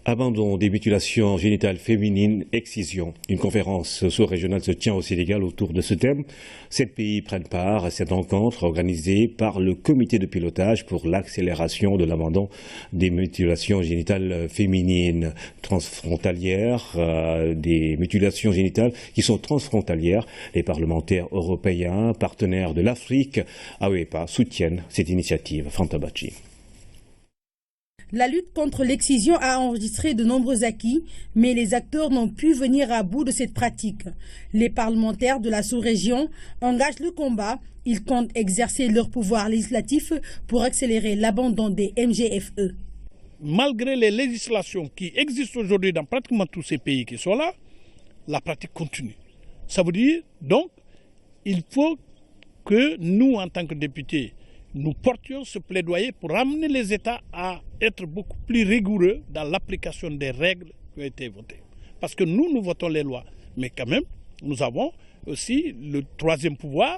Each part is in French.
Abandon des mutilations génitales féminines, excision. Une conférence sous-régionale se tient au Sénégal autour de ce thème. 7 pays prennent part à cette rencontre organisée par le comité de pilotage pour l'accélération de l'abandon des mutilations génitales féminines transfrontalières, des mutilations génitales qui sont transfrontalières. Les parlementaires européens, partenaires de l'Afrique, AOEPA, soutiennent cette initiative. Fantabachi. La lutte contre l'excision a enregistré de nombreux acquis, mais les acteurs n'ont pu venir à bout de cette pratique. Les parlementaires de la sous-région engagent le combat. Ils comptent exercer leur pouvoir législatif pour accélérer l'abandon des MGFE. Malgré les législations qui existent aujourd'hui dans pratiquement tous ces pays qui sont là, la pratique continue. Ça veut dire, donc, il faut que nous, en tant que députés, nous portions ce plaidoyer pour amener les États à être beaucoup plus rigoureux dans l'application des règles qui ont été votées. Parce que nous votons les lois. Mais quand même, nous avons aussi le troisième pouvoir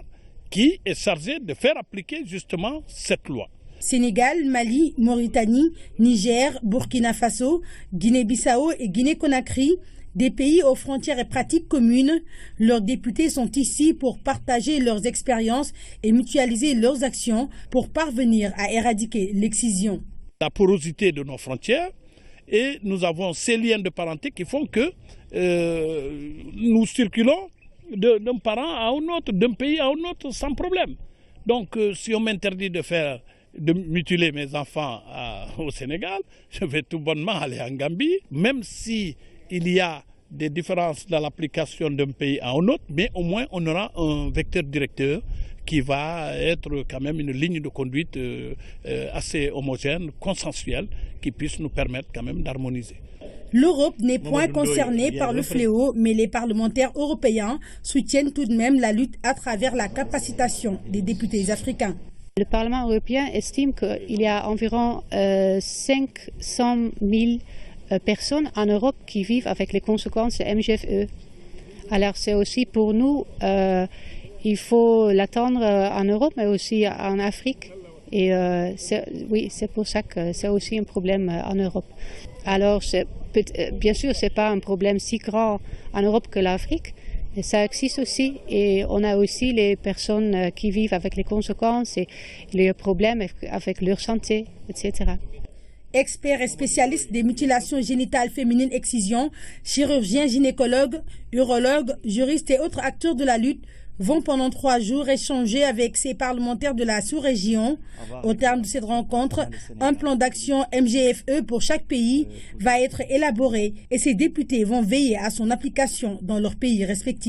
qui est chargé de faire appliquer justement cette loi. Sénégal, Mali, Mauritanie, Niger, Burkina Faso, Guinée-Bissau et Guinée-Conakry, des pays aux frontières et pratiques communes, leurs députés sont ici pour partager leurs expériences et mutualiser leurs actions pour parvenir à éradiquer l'excision. La porosité de nos frontières, et nous avons ces liens de parenté qui font que nous circulons d'un parent à un autre, d'un pays à un autre sans problème. Donc si on m'interdit de mutiler mes enfants au Sénégal, je vais tout bonnement aller en Gambie, même si il y a des différences dans l'application d'un pays à un autre, mais au moins on aura un vecteur directeur qui va être quand même une ligne de conduite assez homogène, consensuelle, qui puisse nous permettre quand même d'harmoniser. L'Europe n'est point concernée par le fléau, mais les parlementaires européens soutiennent tout de même la lutte à travers la capacitation des députés africains. Le Parlement européen estime qu'il y a environ 500 000 personnes en Europe qui vivent avec les conséquences de MGFE. Alors c'est aussi pour nous, il faut l'attendre en Europe, mais aussi en Afrique. Et oui, c'est pour ça que c'est aussi un problème en Europe. Alors bien sûr, ce n'est pas un problème si grand en Europe que l'Afrique. Et ça existe aussi, et on a aussi les personnes qui vivent avec les conséquences et les problèmes avec leur santé, etc. Experts et spécialistes des mutilations génitales féminines excision, chirurgiens, gynécologues, urologues, juristes et autres acteurs de la lutte vont pendant 3 jours échanger avec ces parlementaires de la sous-région. Au terme de cette rencontre, un plan d'action MGFE pour chaque pays va être élaboré et ces députés vont veiller à son application dans leurs pays respectifs.